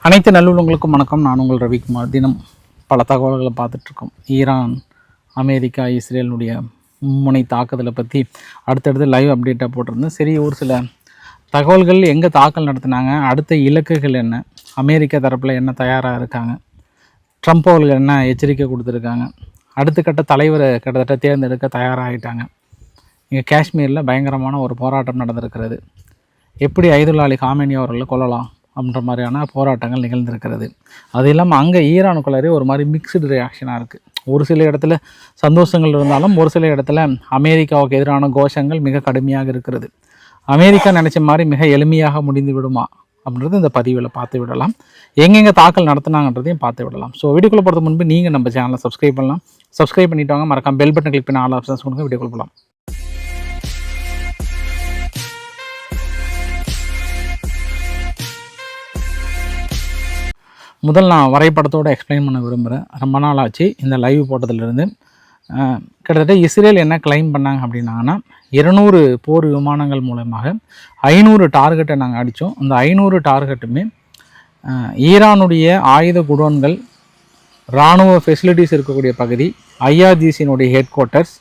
அனைத்து நல்லுள்ளங்களுக்கும் வணக்கம். நான் உங்கள் ரவிக்குமார். தினம் பல தகவல்களை பார்த்துட்ருக்கோம். ஈரான், அமெரிக்கா, இஸ்ரேலுடைய மும்முனை தாக்குதலை பற்றி அடுத்தடுத்து லைவ் அப்டேட்டாக போட்டிருந்தேன். சரி, ஒரு சில தகவல்கள் எங்கே தாக்கல் நடத்தினாங்க, அடுத்த இலக்குகள் என்ன, அமெரிக்கா தரப்பில் என்ன தயாராக இருக்காங்க, ட்ரம்ப் அவர்கள் என்ன எச்சரிக்கை கொடுத்துருக்காங்க, அடுத்த கட்ட தலைவரை கிட்டத்தட்ட தேர்ந்தெடுக்க தயாராகிட்டாங்க. இங்கே காஷ்மீரில் பயங்கரமான ஒரு போராட்டம் நடந்திருக்கிறது. எப்படி ஐதுல்லா அலி காமேனி அவர்களை கொல்லலாம் அப்படின்ற மாதிரியான போராட்டங்கள் நிகழ்ந்திருக்கிறது. அது இல்லாமல் அங்கே ஈரானுக்குள்ளாரே ஒரு மாதிரி மிக்சடு ரியாக்ஷனாக இருக்குது. ஒரு சில இடத்துல சந்தோஷங்கள் இருந்தாலும் ஒரு சில இடத்துல அமெரிக்காவுக்கு எதிரான கோஷங்கள் மிக கடுமையாக இருக்கிறது. அமெரிக்கா நினச்ச மாதிரி மிக எளிமையாக முடிந்து விடுமா அப்படின்றது இந்த பதிவில் பார்த்து விடலாம். எங்கெங்கே தாக்கல் நடத்தினாங்கன்றதையும் பார்த்து விடலாம். ஸோ வீடியோக்குள்ளே போகிறது முன்பு நீங்கள் நம்ம சேனலை சப்ஸ்கிரைப் பண்ணலாம். சப்ஸ்கிரைப் பண்ணிட்டு வாங்க. மறக்காம பெல் பட்டன் கிளிக் பண்ணி ஆல் ஆப்ஷன்ஸ் கொடுங்க. வீடியோக்குள்ளே போகலாம். முதல் நான் வரைபடத்தோடு எக்ஸ்பிளைன் பண்ண விரும்புகிறேன். ரொம்ப நாள் ஆச்சு இந்த லைவ் போட்டதுலேருந்து. கிட்டத்தட்ட இஸ்ரேல் என்ன கிளைம் பண்ணாங்க அப்படின்னாங்கன்னா, 200 போர் விமானங்கள் மூலமாக 500 டார்கெட்டை நாங்கள் அடித்தோம். அந்த 500 டார்கெட்டுமே ஈரானுடைய ஆயுத குடோன்கள், இராணுவ ஃபெசிலிட்டிஸ் இருக்கக்கூடிய பகுதி, ஐஆர்ஜிசியினுடைய ஹெட் குவார்ட்டர்ஸ்,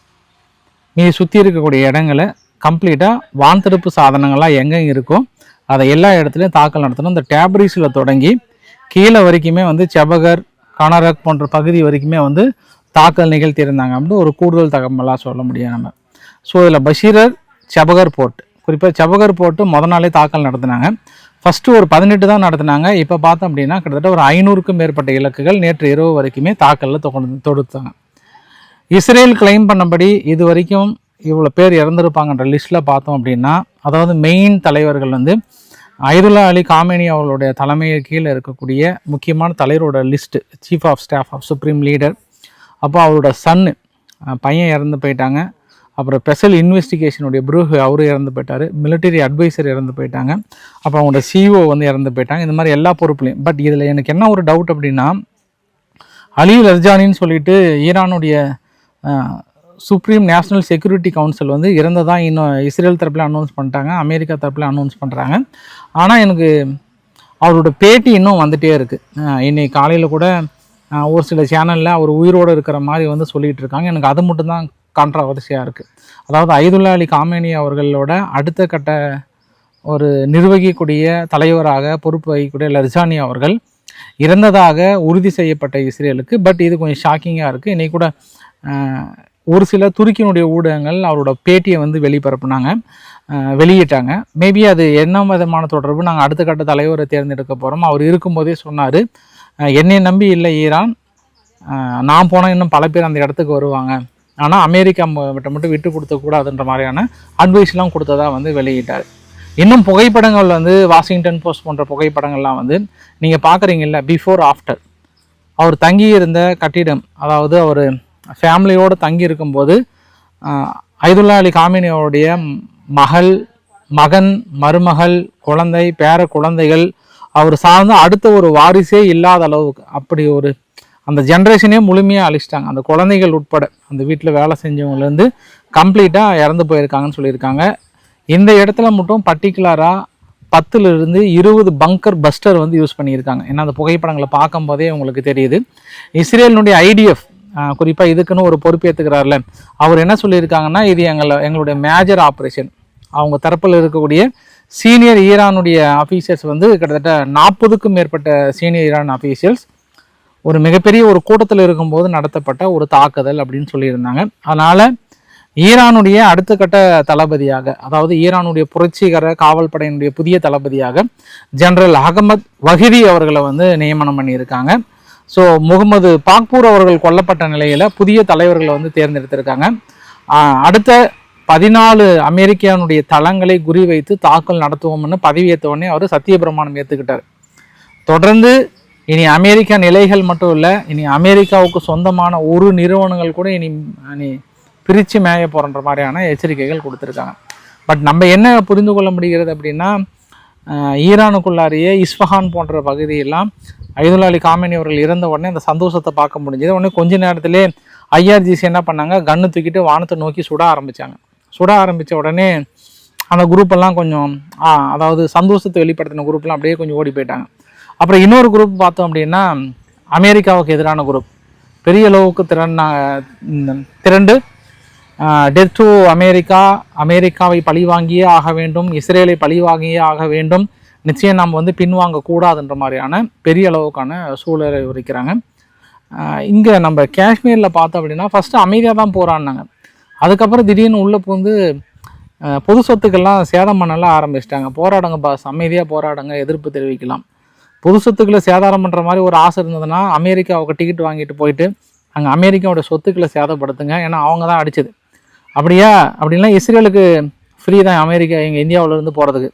மீது சுற்றி இருக்கக்கூடிய இடங்களை கம்ப்ளீட்டாக வான்தடுப்பு சாதனங்கள்லாம் எங்கெங்கே இருக்கோ அதை எல்லா இடத்துலையும் தாக்கல் நடத்தணும். இந்த டேப்ரிஸில் தொடங்கி கீழே வரைக்குமே செபகர், கனரக் போன்ற பகுதி வரைக்குமே தாக்கல் நிகழ்த்தியிருந்தாங்க அப்படின்னு ஒரு கூடுதல் தகவலாக சொல்ல முடியும் நம்ம. ஸோ இதில் பஷீரர், செபகர் போர்ட், குறிப்பாக செபகர் போர்ட்டு முதல் நாளே தாக்கல் நடத்தினாங்க. ஃபஸ்ட்டு ஒரு 18 தான் நடத்தினாங்க. இப்போ பார்த்தோம் அப்படின்னா கிட்டத்தட்ட ஒரு 500க்கும் மேற்பட்ட இலக்குகள் நேற்று இரவு வரைக்குமே தாக்கலில் தொடுத்தாங்க. இஸ்ரேல் கிளைம் பண்ணபடி இது வரைக்கும் இவ்வளோ பேர் இறந்துருப்பாங்கன்ற லிஸ்ட்டில் பார்த்தோம் அப்படின்னா, அதாவது மெயின் தலைவர்கள் ஐதுல்லா அலி காமேனி அவர்களுடைய தலைமையை கீழே இருக்கக்கூடிய முக்கியமான தலைவரோட list, chief of staff of supreme leader, அப்போ அவரோட சன்னு பையன் இறந்து போயிட்டாங்க. அப்புறம் ஸ்பெஷல் இன்வெஸ்டிகேஷனுடைய ப்ரூஹ் அவரு இறந்து போயிட்டார். மிலிட்டரி அட்வைசர் இறந்து போயிட்டாங்க. அப்போ அவங்களோட சிஓ இறந்து போயிட்டாங்க. இந்த மாதிரி எல்லா பொறுப்புலையும். பட் இதில் எனக்கு என்ன ஒரு டவுட் அப்படின்னா, அலி லர்ஜானின்னு சொல்லிட்டு ஈரானுடைய சுப்ரீம் நேஷ்னல் செக்யூரிட்டி கவுன்சில் இறந்ததான் இன்னும் இஸ்ரேல் தரப்பில் அனௌன்ஸ் பண்ணிட்டாங்க, அமெரிக்கா தரப்பில் அனௌன்ஸ் பண்ணுறாங்க. ஆனால் எனக்கு அவரோட பேட்டி இன்னும் வந்துகிட்டே இருக்குது. இன்றைக்கி காலையில் கூட ஒரு சில சேனலில் அவர் உயிரோடு இருக்கிற மாதிரி சொல்லிகிட்டு இருக்காங்க. எனக்கு அது மட்டும்தான் கான்ட்ராவர்சியாக இருக்குது. அதாவது ஐதுல்லா அலி காமேனி அவர்களோட அடுத்த கட்ட ஒரு நிர்வகிக்கூடிய தலைவராக பொறுப்பு வகிக்கக்கூடிய லர்ஜானி அவர்கள் இறந்ததாக உறுதி செய்யப்பட்ட இஸ்ரேலுக்கு. பட் இது கொஞ்சம் ஷாக்கிங்காக இருக்குது. இன்றைக்கி கூட ஒரு சில துருக்கியினுடைய ஊடகங்கள் அவரோட பேட்டியை வெளிப்பரப்புனாங்க, வெளியிட்டாங்க. மேபி அது என்ன விதமான தொடர்பு, நாங்கள் அடுத்த கட்ட தலைவரை தேர்ந்தெடுக்க போகிறோம். அவர் இருக்கும்போதே சொன்னார், என்னை நம்பி இல்லை ஈரான், நான் போனால் இன்னும் பல பேர் அந்த இடத்துக்கு வருவாங்க, ஆனால் அமெரிக்கா மட்டும் விட்டு கொடுத்தக்கூடாதுன்ற மாதிரியான அட்வைஸ்லாம் கொடுத்ததாக வெளியிட்டார். இன்னும் புகைப்படங்கள் வாஷிங்டன் போஸ்ட் போன்ற புகைப்படங்கள்லாம் நீங்கள் பார்க்குறீங்கல்ல, பிஃபோர் ஆஃப்டர். அவர் தங்கியிருந்த கட்டிடம், அதாவது அவர் ஃபேமிலியோடு தங்கி இருக்கும்போது ஐதுல்லா அலி காமேனி அவருடைய மகன், மருமகள், குழந்தை, பேர குழந்தைகள், அவர் சார்ந்த அடுத்த ஒரு வாரிசே இல்லாத அளவுக்கு அப்படி ஒரு அந்த ஜென்ரேஷனே முழுமையாக அழிச்சிட்டாங்க. அந்த குழந்தைகள் உட்பட அந்த வீட்டில் வேலை செஞ்சவங்கலேருந்து கம்ப்ளீட்டாக இறந்து போயிருக்காங்கன்னு சொல்லியிருக்காங்க. இந்த இடத்துல மட்டும் பர்டிகுலராக 10 to 20 பங்கர் பஸ்டர் யூஸ் பண்ணியிருக்காங்க. ஏன்னா அந்த புகைப்படங்களை பார்க்கும்போதே உங்களுக்கு தெரியுது. இஸ்ரேலினுடைய ஐடிஎஃப் குறிப்பாக இதுக்குன்னு ஒரு பொறுப்பேற்றுக்கிறார்ல, அவர் என்ன சொல்லியிருக்காங்கன்னா, இது எங்களுடைய மேஜர் ஆப்ரேஷன். அவங்க தரப்பில் இருக்கக்கூடிய சீனியர் ஈரானுடைய ஆஃபீஸர்ஸ் கிட்டத்தட்ட 40க்கும் மேற்பட்ட சீனியர் ஈரான் ஆஃபீஷியல்ஸ் ஒரு மிகப்பெரிய ஒரு கூட்டத்தில் இருக்கும்போது நடத்தப்பட்ட ஒரு தாக்குதல் அப்படின்னு சொல்லியிருந்தாங்க. அதனால் ஈரானுடைய அடுத்த கட்ட தளபதியாக, அதாவது ஈரானுடைய புரட்சிகர காவல் படையினுடைய புதிய தளபதியாக ஜெனரல் அகமது வஹிதி அவர்களை நியமனம் பண்ணியிருக்காங்க. ஸோ முகமது பாக்பூர் அவர்கள் கொல்லப்பட்ட நிலையில் புதிய தலைவர்களை தேர்ந்தெடுத்திருக்காங்க. அடுத்த 14 அமெரிக்கானுடைய தளங்களை குறி வைத்து தாக்கல் நடத்துவோம்னு பதவியேற்ற உடனே அவர் சத்திய பிரமாணம் ஏற்றுக்கிட்டார். தொடர்ந்து இனி அமெரிக்கா நிலைகள் மட்டும் இல்லை, இனி அமெரிக்காவுக்கு சொந்தமான ஒரு நிறுவனங்கள் கூட இனி பிரித்து மேய போகிற மாதிரியான எச்சரிக்கைகள் கொடுத்துருக்காங்க. பட் நம்ம என்ன புரிந்து கொள்ள முடிகிறது அப்படின்னா, ஈரானுக்குள்ளாரியே இஸ்ஃபஹான் போன்ற பகுதியெல்லாம் ஐதுல்லா அலி காமேனி அவர்கள் இறந்த உடனே அந்த சந்தோஷத்தை பார்க்க முடிஞ்சது. உடனே கொஞ்ச நேரத்திலே ஐஆர்ஜிசி என்ன பண்ணாங்க, கன்று தூக்கிட்டு வானத்தை நோக்கி சுட ஆரம்பித்த உடனே அந்த குரூப்பெல்லாம் கொஞ்சம் அதாவது சந்தோஷத்தை வெளிப்படுத்தின குரூப்லாம் அப்படியே கொஞ்சம் ஓடி போயிட்டாங்க. அப்புறம் இன்னொரு குரூப் பார்த்தோம் அப்படின்னா அமெரிக்காவுக்கு எதிரான குரூப், பெரிய அளவுக்கு திரண்டு டெத் டு அமெரிக்கா, அமெரிக்காவை பழிவாங்கியே ஆக வேண்டும், இஸ்ரேலை பழிவாங்கியே ஆக வேண்டும், நிச்சயம் நாம் வந்து பின்வாங்கக்கூடாதுன்ற மாதிரியான பெரிய அளவுக்கான சூழலை உரைக்கிறாங்க. இங்கே நம்ம காஷ்மீரில் பார்த்தோம் அப்படின்னா ஃபஸ்ட்டு அமைதியாக தான் போராடினாங்க. அதுக்கப்புறம் திடீர்னு உள்ளே புகுந்து பொது சொத்துக்கள்லாம் சேதம் பண்ணலாம் ஆரம்பிச்சிட்டாங்க. போராடுங்க பாஸ், அமைதியாக போராடுங்க, எதிர்ப்பு தெரிவிக்கலாம். பொது சொத்துக்களை சேதாரம் பண்ணுற மாதிரி ஒரு ஆசை இருந்ததுன்னா அமெரிக்காவுக்கு டிக்கெட் வாங்கிட்டு போயிட்டு அங்கே அமெரிக்காவோட சொத்துக்களை சேதப்படுத்துங்க, ஏன்னா அவங்க தான் அடிச்சது. அப்படின்னா இஸ்ரேலுக்கு ஃப்ரீ தான் அமெரிக்கா எங்கள் இந்தியாவிலேருந்து போகிறதுக்கு.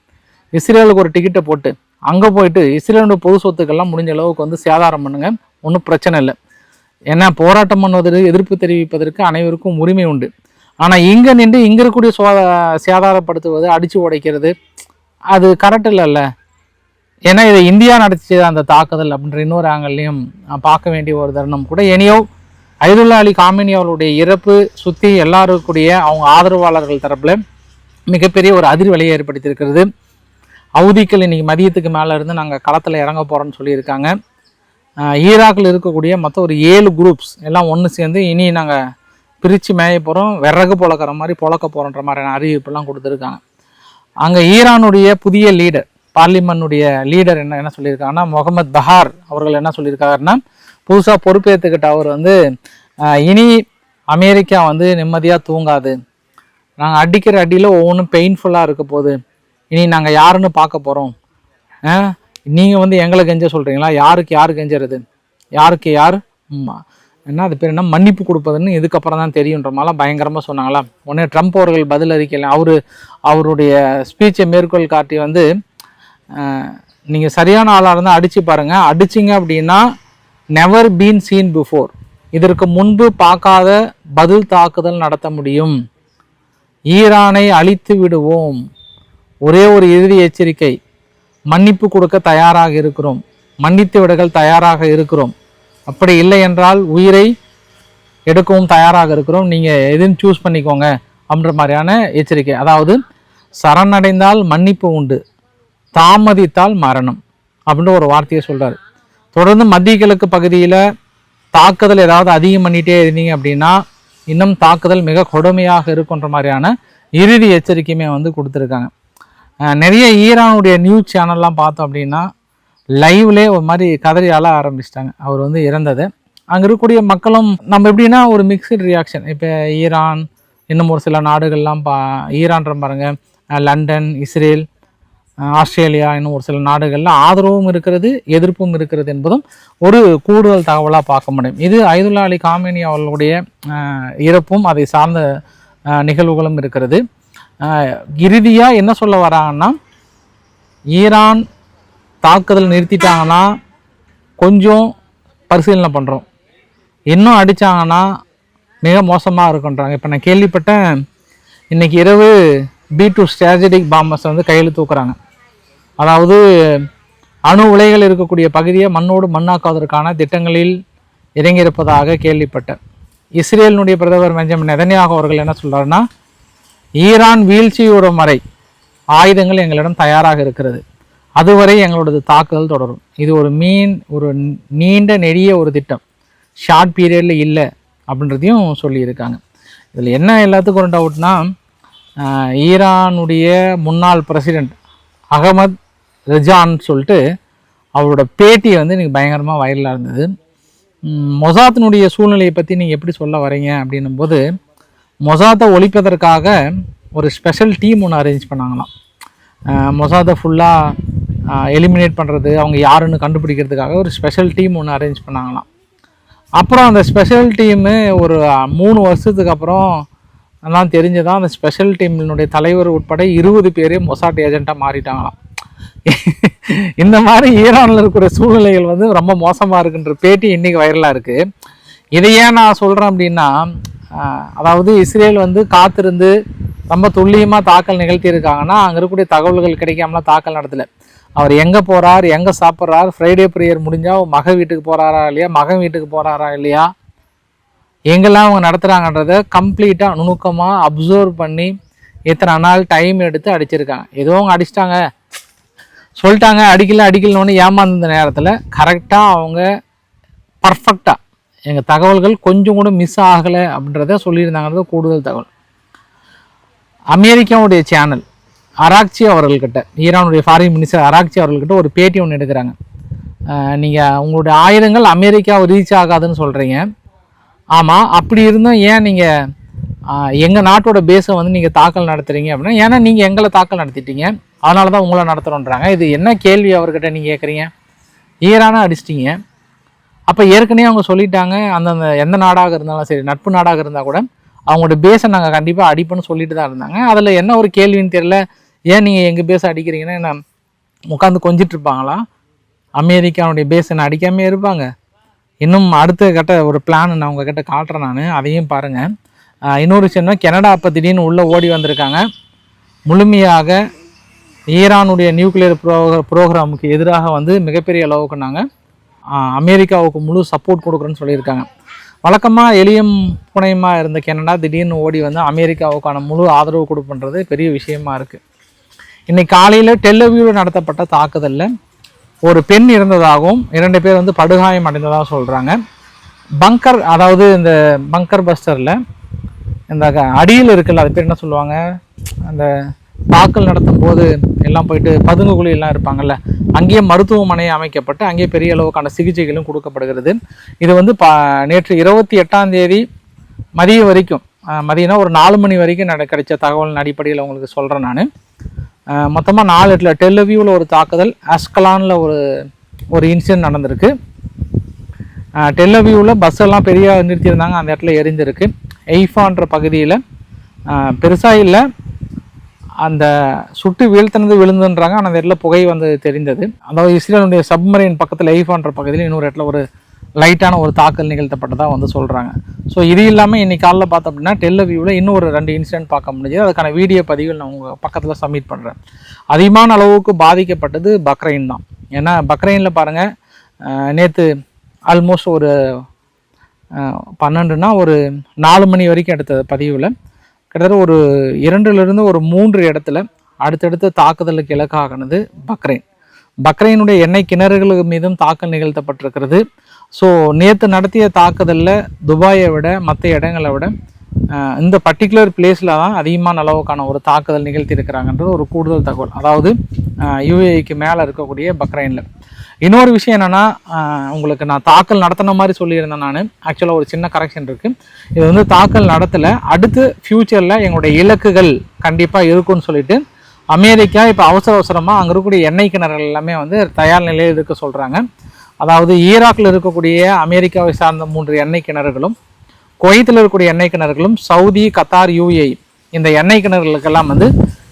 இஸ்ரேலுக்கு ஒரு டிக்கெட்டை போட்டு அங்கே போயிட்டு இஸ்ரேலோட பொது சொத்துக்கள்லாம் முடிஞ்ச அளவுக்கு வந்து சேதாரம் பண்ணுங்க, ஒன்றும் பிரச்சனை இல்லை. ஏன்னா போராட்டம் பண்ணுவதற்கு, எதிர்ப்பு தெரிவிப்பதற்கு அனைவருக்கும் உரிமை உண்டு. ஆனால் இங்கே நின்று இங்கே இருக்கக்கூடிய சேதாரப்படுத்துவது, அடித்து உடைக்கிறது, அது கரெக்ட் இல்லைல்ல. ஏன்னா இதை இந்தியா நடத்திச்சது அந்த தாக்குதல் அப்படின்ற இன்னொரு ஆங்கிள்லையும் பார்க்க வேண்டிய ஒரு தருணம் கூட. எனியோ அயதுல்லா அலி காமினி அவர்களுடைய இறப்பு சுற்றி எல்லாருக்கூடிய அவங்க ஆதரவாளர்கள் தரப்பில் மிகப்பெரிய ஒரு அதிர்வலையை ஏற்படுத்தியிருக்கிறது. ஹவுதிக்கள் இன்னைக்கு மதியத்துக்கு மேலே இருந்து நாங்கள் களத்தில் இறங்க போகிறோன்னு சொல்லியிருக்காங்க. ஈராக்கில் இருக்கக்கூடிய மொத்தம் ஒரு 7 குரூப்ஸ் எல்லாம் ஒன்று சேர்ந்து இனி நாங்கள் பிரித்து மேய போகிறோம், விறகு பொழக்கிற மாதிரி பொழக்க போகிறோன்ற மாதிரியான அறிவிப்பெல்லாம் கொடுத்துருக்காங்க. அங்கே ஈரானுடைய புதிய லீடர், பார்லிமெண்ட்டுடைய லீடர் என்ன சொல்லியிருக்காங்கன்னா, முகமது பஹார் அவர்கள் என்ன சொல்லியிருக்காருன்னா, புதுசாக பொறுப்பேற்றுக்கிட்ட அவர் வந்து இனி அமெரிக்கா வந்து நிம்மதியாக தூங்காது, நாங்கள் அடிக்கிற அடியில் ஒவ்வொன்றும் பெயின்ஃபுல்லாக இருக்க போகுது, இனி நாங்கள் யாருன்னு பார்க்க போகிறோம், நீங்கள் வந்து எங்களை கெஞ்ச சொல்கிறீங்களா, யாருக்கு கெஞ்சறது, யாருக்கு யார் என்ன அது பேர் என்ன மன்னிப்பு கொடுப்பதுன்னு இதுக்கப்புறம் தான் தெரியுன்ற மாதிரிலாம் பயங்கரமாக சொன்னாங்களா. உடனே ட்ரம்ப் அவர்கள் பதில் அறிக்கையில் அவருடைய ஸ்பீச்சை மேற்கோள் காட்டி வந்து, நீங்கள் சரியான ஆளாக இருந்தால் அடித்து பாருங்கள், அடிச்சிங்க அப்படின்னா நெவர் பீன் சீன் பிஃபோர், இதற்கு முன்பு பார்க்காத பதில் தாக்குதல் நடத்த முடியும், ஈரானை அழித்து விடுவோம், ஒரே ஒரு இறுதி எச்சரிக்கை, மன்னிப்பு கொடுக்க தயாராக இருக்கிறோம், மன்னித்து விடுகள் தயாராக இருக்கிறோம், அப்படி இல்லை என்றால் உயிரை எடுக்கவும் தயாராக இருக்கிறோம், நீங்கள் எதுன்னு சூஸ் பண்ணிக்கோங்க அப்படின்ற மாதிரியான எச்சரிக்கை. அதாவது சரணடைந்தால் மன்னிப்பு உண்டு, தாமதித்தால் மரணம் அப்படின்ற ஒரு வார்த்தையை சொல்கிறார். தொடர்ந்து மத்திய கிழக்கு பகுதியில் தாக்குதல் ஏதாவது அதிகம் பண்ணிகிட்டே இருந்தீங்க அப்படின்னா இன்னும் தாக்குதல் மிக கொடுமையாக இருக்குன்ற மாதிரியான இறுதி எச்சரிக்கையுமே வந்து கொடுத்துருக்காங்க. நிறைய ஈரானுடைய நியூஸ் சேனல்லாம் பார்த்தோம் அப்படின்னா லைவ்லேயே ஒரு மாதிரி கதறி அழ ஆரம்பிச்சிட்டாங்க அவர் வந்து இறந்தது. அங்கே இருக்கக்கூடிய மக்களும் நம்ம எப்படின்னா ஒரு மிக்சடு ரியாக்ஷன். இப்போ ஈரான், இன்னும் ஒரு சில நாடுகள்லாம் ஈரான்ற பாருங்க, லண்டன், இஸ்ரேல், ஆஸ்திரேலியா, இன்னும் ஒரு சில நாடுகளில் ஆதரவும் இருக்கிறது, எதிர்ப்பும் இருக்கிறது என்பதும் ஒரு கூடுதல் தகவலாக பார்க்க முடியும். இது அயதுல்லா அலி காமினி அவர்களுடைய இறப்பும் அதை சார்ந்த நிகழ்வுகளும் இருக்கிறது. இறுதியாக என்ன சொல்ல வராங்கன்னா, ஈரான் தாக்குதல் நிறுத்திட்டாங்கன்னா கொஞ்சம் பரிசீலனை பண்ணுறோம், இன்னும் அடித்தாங்கன்னா மிக மோசமாக இருக்குன்றாங்க. இப்போ நான் கேள்விப்பட்டேன், இன்றைக்கி இரவு B2 ஸ்ட்ராட்டஜிக் பாம்பர்ஸ் வந்து கையில் தூக்குறாங்க. அதாவது அணு உலைகள் இருக்கக்கூடிய பகுதியை மண்ணோடு மண்ணாக்குவதற்கான திட்டங்களில் இறங்கியிருப்பதாக கேள்விப்பட்டேன். இஸ்ரேலினுடைய பிரதமர் பெஞ்சமின் நெதன்யாகு அவர்கள் என்ன சொல்கிறாருன்னா, ஈரான் வீழ்ச்சியோடும் வரை ஆயுதங்கள் எங்களிடம் தயாராக இருக்கிறது, அதுவரை எங்களோடது தாக்குதல் தொடரும். இது ஒரு நீண்ட நெடிய ஒரு திட்டம், ஷார்ட் பீரியடில் இல்லை அப்படின்றதையும் சொல்லியிருக்காங்க. இதில் என்ன எல்லாத்துக்கும் ஒரு டவுட்னா, ஈரானுடைய முன்னாள் பிரசிடெண்ட் அகமது ரெஜான்னு சொல்லிட்டு அவரோட பேட்டி வந்து இன்றைக்கி பயங்கரமாக வைரலாக இருந்தது. மொசாத்தினுடைய சூழ்நிலையை பற்றி நீங்கள் எப்படி சொல்ல வரீங்க அப்படின்னும் போது, மொசாத்தை ஒழிப்பதற்காக ஒரு ஸ்பெஷல் டீம் ஒன்று அரேஞ்ச் பண்ணாங்களாம். மொசாத்தை ஃபுல்லாக எலிமினேட் பண்ணுறது, அவங்க யாருன்னு கண்டுபிடிக்கிறதுக்காக ஒரு ஸ்பெஷல் டீம் ஒன்று அரேஞ்ச் பண்ணாங்களாம். அப்புறம் அந்த ஸ்பெஷல் டீமு ஒரு 3 வருஷத்துக்கு அப்புறம் எல்லாம் தெரிஞ்சதான் அந்த ஸ்பெஷல் டீமினுடைய தலைவர் உட்பட 20 பேரே மொசாட் ஏஜெண்ட்டாக மாறிட்டாங்களாம். இந்த மாதிரி ஈரானில் இருக்கிற சூழ்நிலைகள் வந்து ரொம்ப மோசமாக இருக்குன்ற பேட்டி இன்றைக்கி வைரலாக இருக்குது. இதையே நான் சொல்கிறேன் அப்படின்னா, அதாவது இஸ்ரேல் வந்து காத்திருந்து ரொம்ப துல்லியமாக தாக்கல் நிகழ்த்தியிருக்காங்கன்னா அங்கே இருக்கக்கூடிய தகவல்கள் கிடைக்காமலாம் தாக்கல் நடத்தலை. அவர் எங்கே போகிறார், எங்கே சாப்பிட்றார், ஃப்ரைடே ப்ரேயர் முடிஞ்சால் மகன் வீட்டுக்கு போகிறாரா இல்லையா, மகன் வீட்டுக்கு போகிறாரா இல்லையா, எங்கெல்லாம் அவங்க நடத்துகிறாங்கன்றதை கம்ப்ளீட்டாக நுணுக்கமாக அப்சர்வ் பண்ணி இத்தனை நாள் டைம் எடுத்து அடிச்சிருக்காங்க. ஏதோ அவங்க அடிச்சிட்டாங்க, சொல்லிட்டாங்க அடிக்கலன்னு ஏமாந்த நேரத்தில் கரெக்டாக அவங்க பர்ஃபெக்டாக எங்கள் தகவல்கள் கொஞ்சம் கூட மிஸ் ஆகலை அப்படின்றத சொல்லியிருந்தாங்கிறது கூடுதல் தகவல். அமெரிக்காவுடைய சேனல் அராக்சி அவர்கள்கிட்ட, ஈரானுடைய ஃபாரின் மினிஸ்டர் அராக்சி அவர்கள்கிட்ட ஒரு பேட்டி ஒன்று எடுக்கிறாங்க. நீங்கள் உங்களுடைய ஆயுதங்கள் அமெரிக்காவை ரீச் ஆகாதுன்னு சொல்கிறீங்க. ஆமாம், அப்படி இருந்தும் ஏன் நீங்கள் எங்கள் நாட்டோட பேஸை வந்து நீங்கள் தாக்கல் நடத்துகிறீங்க அப்படின்னா, ஏன்னா நீங்கள் எங்களை தாக்கல் நடத்திட்டீங்க, அதனால தான் உங்களை நடத்துகிறோன்றாங்க. இது என்ன கேள்வி அவர்கிட்ட நீங்கள் கேட்குறீங்க? ஈரானை அடிச்சிட்டிங்க. அப்போ ஏற்கனவே அவங்க சொல்லிட்டாங்க, அந்தந்த எந்த நாடாக இருந்தாலும் சரி, நட்பு நாடாக இருந்தால் கூட அவங்களோட பேஸை நாங்கள் கண்டிப்பாக அடிப்போன்னு சொல்லிட்டு தான் இருந்தாங்க. அதில் என்ன ஒரு கேள்வின்னு தெரியல, ஏன் நீங்கள் எங்கள் பேஸை அடிக்கிறீங்கன்னா என்ன உட்காந்து கொஞ்சிட்டு இருப்பாங்களா? அமெரிக்காவுடைய பேஸை என்ன அடிக்காமே இருப்பாங்க? இன்னும் அடுத்த கட்ட ஒரு பிளான் நான் உங்ககிட்ட காட்டுறேன், நான் அதையும் பாருங்கள். இன்னொரு விஷயம்னா, கனடா அப்போ திடீர்னு உள்ளே ஓடி வந்திருக்காங்க. முழுமையாக ஈரானுடைய நியூக்ளியர் ப்ரோக்ராமுக்கு எதிராக வந்து மிகப்பெரிய அளவுக்கு நாங்கள் அமெரிக்காவுக்கு முழு சப்போர்ட் கொடுக்குறோன்னு சொல்லியிருக்காங்க. வழக்கமாக எளியம் புனையமாக இருந்த கனடா திடீர்னு ஓடி வந்து அமெரிக்காவுக்கான முழு ஆதரவு கொடுப்புன்றது பெரிய விஷயமா இருக்குது. இன்றைக்கி காலையில் டெல்லவியூவில் நடத்தப்பட்ட தாக்குதலில் ஒரு பெண் இருந்ததாகவும் 2 பேர் வந்து படுகாயம் அடைந்ததாக சொல்கிறாங்க. பங்கர், அதாவது இந்த பங்கர் பஸ்டரில் இந்த அடியில் இருக்குல்ல, அது பேர் என்ன சொல்லுவாங்க, அந்த தாக்கல் நடத்தும் போது எல்லாம் போயிட்டு பதுங்கு குழியெல்லாம் இருப்பாங்கல்ல, அங்கேயே மருத்துவமனை அமைக்கப்பட்டு அங்கேயே பெரிய அளவுக்கான சிகிச்சைகளும் கொடுக்கப்படுகிறது. இது வந்து நேற்று 28ஆம் தேதி மதியம் வரைக்கும், மதியம்னா ஒரு 4 மணி வரைக்கும் கிடைச்ச தகவலின் அடிப்படையில் உங்களுக்கு சொல்கிறேன் நான். மொத்தமாக 4 இடத்துல டெல்லவியூவில் ஒரு தாக்குதல், அஸ்கலானில் ஒரு இன்சிடென்ட் நடந்திருக்கு. டெல்லவியூவில் பஸ்ஸெல்லாம் பெரிய நிறுத்தியிருந்தாங்க, அந்த இடத்துல எரிஞ்சிருக்கு. எய்ஃபான்ற பகுதியில் பெருசாக இல்லை, அந்த சுட்டு விழுந்துன்றாங்க, ஆனால் அந்த இடத்துல புகை வந்து தெரிந்தது. அதாவது இஸ்ரேலுடைய சப்மரைன் பக்கத்தில் எய்ஃபான்ற பகுதியில் இன்னொரு இடத்துல ஒரு லைட்டான ஒரு தாக்கல் நிகழ்த்தப்பட்டதாக வந்து சொல்கிறாங்க. ஸோ இது இல்லாமல் இன்றைக்கி காலையில் பார்த்தோம் அப்படின்னா டெல்லவியூவில் இன்னும் ஒரு 2 இன்சிடென்ட் பார்க்க முடிஞ்சது. அதுக்கான வீடியோ பதிவில் நான் உங்கள் பக்கத்தில் சப்மிட் பண்ணுறேன். அதிகமான அளவுக்கு பாதிக்கப்பட்டது பக்ரைன் தான். ஏன்னா பக்ரைனில் பாருங்கள், நேற்று ஆல்மோஸ்ட் ஒரு 12னா ஒரு 4 மணி வரைக்கும் எடுத்த பதிவில் கிட்டத்தட்ட ஒரு 2லிருந்து ஒரு 3 இடத்துல அடுத்தடுத்த தாக்குதலுக்கு இலக்கானது பக்ரைனுடைய எண்ணெய் கிணறுகள் மீதும் தாக்கல் நிகழ்த்தப்பட்டிருக்கிறது. ஸோ நேற்று நடத்திய தாக்குதலில் துபாயை விட மற்ற இடங்களை விட இந்த பர்டிகுலர் பிளேஸில் தான் அதிகமான அளவுக்கான ஒரு தாக்குதல் நிகழ்த்தியிருக்கிறாங்கன்றது ஒரு கூடுதல் தகவல். அதாவது யுஏஇக்கு மேலே இருக்கக்கூடிய பக்ரைனில். இன்னொரு விஷயம் என்னென்னா, உங்களுக்கு நான் தாக்கல் நடத்தின மாதிரி சொல்லியிருந்தேன். நான் ஆக்சுவலாக ஒரு சின்ன கரெக்ஷன் இருக்குது. இது வந்து தாக்கல் நடத்தலை, அடுத்து ஃப்யூச்சரில் எங்களுடைய இலக்குகள் கண்டிப்பாக இருக்குன்னு சொல்லிட்டு அமெரிக்கா இப்போ அவசரமாக அங்கே இருக்கக்கூடிய எண்ணெய் கிணறுகள் எல்லாமே வந்து தயார் நிலையில் இருக்க சொல்கிறாங்க. அதாவது ஈராக்கில் இருக்கக்கூடிய அமெரிக்காவை சார்ந்த 3 எண்ணெய் கிணறுகளும், குவைத்தில் இருக்கக்கூடிய எண்ணெய் கிணறுகளும், சவுதி, கத்தார், யுஏஇ இந்த எண்ணெய் கிணறுகளுக்கெல்லாம் வந்து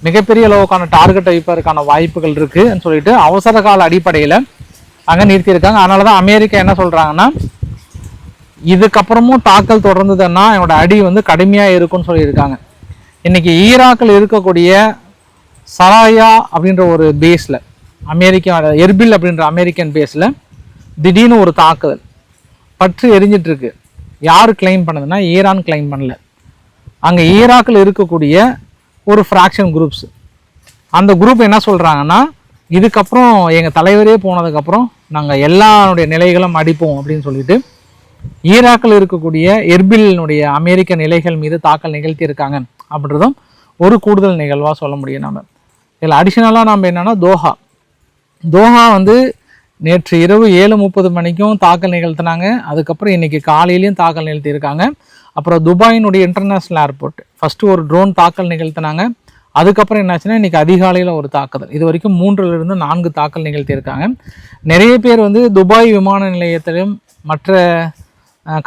மிகப்பெரிய அளவுக்கான டார்கெட் வைப்பதற்கான வாய்ப்புகள் இருக்குதுன்னு சொல்லிட்டு அவசர கால அடிப்படையில் அங்கே நிறுத்தியிருக்காங்க. அதனால தான் அமெரிக்கா என்ன சொல்கிறாங்கன்னா, இதுக்கப்புறமும் தாக்கல் தொடர்ந்ததுன்னா என்னோட அடி வந்து கடுமையாக இருக்குன்னு சொல்லியிருக்காங்க. இன்றைக்கி ஈராக்கில் இருக்கக்கூடிய சராயா அப்படின்ற ஒரு பேஸில், அமெரிக்கா எர்பில் அப்படின்ற அமெரிக்கன் பேஸில் திடீர்னு ஒரு தாக்குதல் பற்றி எரிஞ்சிட்ருக்கு. யார் கிளைம் பண்ணதுன்னா ஈரான் கிளைம் பண்ணல. அங்கே ஈராக்கில் இருக்கக்கூடிய ஒரு ஃப்ராக்ஷன் குரூப்ஸ், அந்த குரூப் என்ன சொல்கிறாங்கன்னா, இதுக்கப்புறம் எங்கள் தலைவரே போனதுக்கப்புறம் நாங்கள் எல்லாருடைய நிலைகளும் அடிப்போம் அப்படின்னு சொல்லிட்டு ஈராக்கில் இருக்கக்கூடிய எர்பிலினுடைய அமெரிக்க நிலைகள் மீது தாக்கல் நிகழ்த்தியிருக்காங்க அப்படின்றதும் ஒரு கூடுதல் நிகழ்வாக சொல்ல முடியும். நம்ம இதில் அடிஷ்னலாக நம்ம என்னென்னா, தோஹா வந்து நேற்று இரவு 7:30 மணிக்கும் தாக்கல் நிகழ்த்தினாங்க. அதுக்கப்புறம் இன்றைக்கி காலையிலையும் தாக்கல் நிகழ்த்தியிருக்காங்க. அப்புறம் துபாயினுடைய இன்டர்நேஷ்னல் ஏர்போர்ட் ஃபஸ்ட்டு ஒரு ட்ரோன் தாக்கல் நிகழ்த்தினாங்க. அதுக்கப்புறம் என்னாச்சுன்னா இன்றைக்கி அதிகாலையில் ஒரு தாக்குதல். இது வரைக்கும் 3லிருந்து 4 தாக்கல் நிகழ்த்தியிருக்காங்க. நிறைய பேர் வந்து துபாய் விமான நிலையத்திலும் மற்ற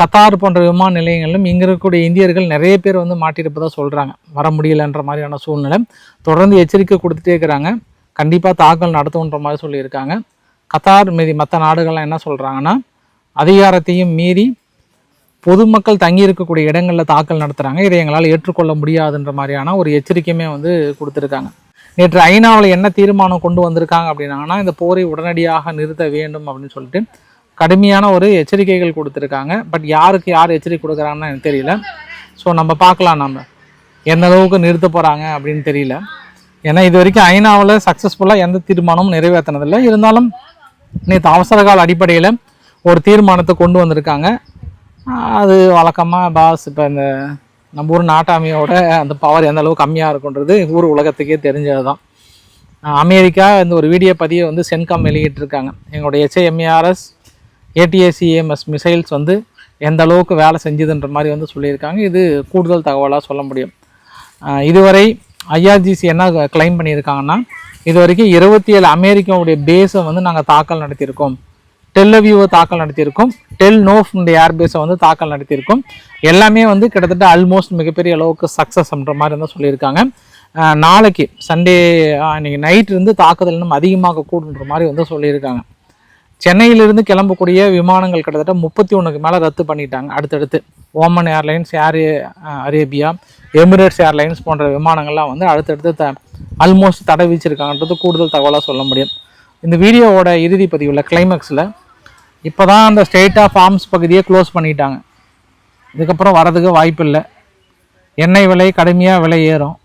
கத்தார் போன்ற விமான நிலையங்களிலும் இங்கே இருக்கக்கூடிய இந்தியர்கள் நிறைய பேர் வந்து மாட்டியிருப்பதாக சொல்கிறாங்க. வர முடியலைன்ற மாதிரியான சூழ்நிலை. தொடர்ந்து எச்சரிக்கை கொடுத்துட்டே இருக்கிறாங்க, கண்டிப்பாக தாக்கல் நடத்துன்ற மாதிரி சொல்லியிருக்காங்க. கத்தார் மீறி மற்ற நாடுகள்லாம் என்ன சொல்கிறாங்கன்னா, அதிகாரத்தையும் மீறி பொதுமக்கள் தங்கி இருக்கக்கூடிய இடங்களில் தாக்கல் நடத்துகிறாங்க, இதை எங்களால் ஏற்றுக்கொள்ள முடியாதுன்ற மாதிரியான ஒரு எச்சரிக்கையுமே வந்து கொடுத்துருக்காங்க. நேற்று ஐநாவில் என்ன தீர்மானம் கொண்டு வந்திருக்காங்க அப்படின்னாங்கன்னா, இந்த போரை உடனடியாக நிறுத்த வேண்டும் அப்படின்னு சொல்லிட்டு கடுமையான ஒரு எச்சரிக்கைகள் கொடுத்துருக்காங்க. பட் யாருக்கு யார் எச்சரிக்கை கொடுக்குறாங்கன்னு எனக்கு தெரியல. ஸோ நம்ம பார்க்கலாம், நம்ம எந்த அளவுக்கு நிறுத்த போகிறாங்க அப்படின்னு தெரியல. ஏன்னா இது வரைக்கும் ஐநாவில் சக்ஸஸ்ஃபுல்லாக எந்த தீர்மானமும் நிறைவேற்றினதில்லை. இருந்தாலும் நேற்று அவசர கால அடிப்படையில் ஒரு தீர்மானத்தை கொண்டு வந்திருக்காங்க. அது வழக்கமாக பாஸ் இப்போ இந்த நம்ம ஊர் நாட்டாமையோட அந்த பவர் எந்த அளவுக்கு கம்மியாக இருக்குன்றது ஊர் உலகத்துக்கே தெரிஞ்சது தான். அமெரிக்கா இந்த ஒரு வீடியோ பதிவை வந்து சென்காம் வெளியிட்டிருக்காங்க. எங்களுடைய HIMARS ATACMS மிசைல்ஸ் வந்து எந்த அளவுக்கு வேலை செஞ்சுதுன்ற மாதிரி வந்து சொல்லியிருக்காங்க. இது கூடுதல் தகவலாக சொல்ல முடியும். இதுவரை IRGC என்ன கிளைம் பண்ணியிருக்காங்கன்னா, இது வரைக்கும் 27 அமெரிக்காவுடைய பேஸை வந்து நாங்கள் தாக்கல் நடத்தியிருக்கோம், டெல்லவியூவை தாக்கல் நடத்தியிருக்கோம், டெல்நோஃப் ஏர்பேஸை வந்து தாக்கல் நடத்தியிருக்கோம். எல்லாமே வந்து கிட்டத்தட்ட ஆல்மோஸ்ட் மிகப்பெரிய அளவுக்கு சக்ஸஸ்ன்ற மாதிரி தான் சொல்லியிருக்காங்க. நாளைக்கு சண்டே இன்னைக்கு நைட் இருந்து தாக்குதல் இன்னும் அதிகமாக கூடுன்ற மாதிரி வந்து சொல்லியிருக்காங்க. சென்னையிலிருந்து கிளம்பக்கூடிய விமானங்கள் கிட்டத்தட்ட 31க்கு மேலே ரத்து பண்ணிட்டாங்க. அடுத்தடுத்து Oman airlines, Air Arabia, Emirates airlines போன்ற விமானங்கள்லாம் வந்து அடுத்தடுத்து ஆல்மோஸ்ட் தடை வீச்சிருக்காங்கன்றது கூடுதல் தகவலாக சொல்ல முடியும். இந்த வீடியோவோட இறுதி பதிவில் கிளைமேக்ஸில் இப்போ தான் அந்த ஸ்டேட் ஆஃப் ஆர்ம்ஸ் பகுதியை க்ளோஸ் பண்ணிட்டாங்க. இதுக்கப்புறம் வரதுக்கு வாய்ப்பு இல்லை. எண்ணெய் விலை கடுமையாக விலை ஏறும்.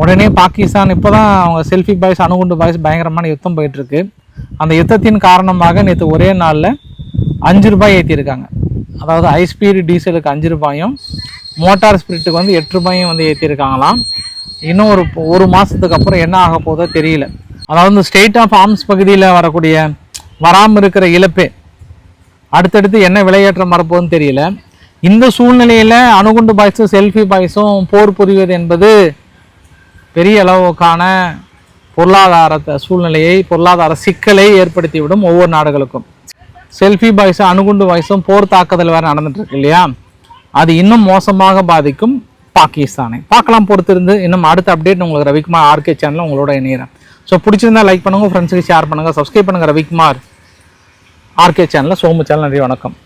உடனே பாகிஸ்தான் இப்போ தான் அவங்க செல்ஃபி பாய்ஸ், அணுகுண்டு பாய்ஸ் பயங்கரமான யுத்தம் போயிட்டுருக்கு. அந்த யுத்தத்தின் காரணமாக நேற்று ஒரே நாளில் 5 ரூபாய் ஏற்றிருக்காங்க. அதாவது ஹை ஸ்பீடு டீசலுக்கு 5 ரூபாயும், மோட்டார் ஸ்பிரிட்டுக்கு வந்து 8 ரூபாயும் வந்து ஏற்றிருக்காங்களாம். இன்னும் ஒரு மாதத்துக்கு அப்புறம் என்ன ஆக போதோ தெரியல. அதாவது இந்த ஸ்டேட் ஆஃப் ஆர்ம்ஸ் பகுதியில் வராமல் இருக்கிற இழப்பே அடுத்தடுத்து என்ன விலையேற்றம் வரப்போகுதுன்னு தெரியல. இந்த சூழ்நிலையில் அணுகுண்டு பாய்ஸும் செல்ஃபி பாய்ஸும் போர் புரிவது என்பது பெரிய அளவுக்கான பொருளாதார சிக்கலை ஏற்படுத்திவிடும் ஒவ்வொரு நாடுகளுக்கும். செல்ஃபி பாய்ஸும் அணுகுண்டு பாய்ஸும் போர் தாக்குதல் வேறு நடந்துட்டு இருக்கு இல்லையா, அது இன்னும் மோசமாக பாதிக்கும் பாகிஸ்தானை. பார்க்கலாம் பொறுத்திருந்து. இன்னும் அடுத்த அப்டேட் உங்களுக்கு ரவிக்குமார் RK சேனலில் உங்களோட இணைகிறேன். ஸோ பிடிச்சிருந்தா லைக் பண்ணுங்கள், ஃப்ரெண்ட்ஸுக்கு ஷேர் பண்ணுங்கள், சப்ஸ்கிரைப் பண்ணுங்கள். ரவிக்குமார் RK சேனலில் சோமு சேனல். நன்றி, வணக்கம்.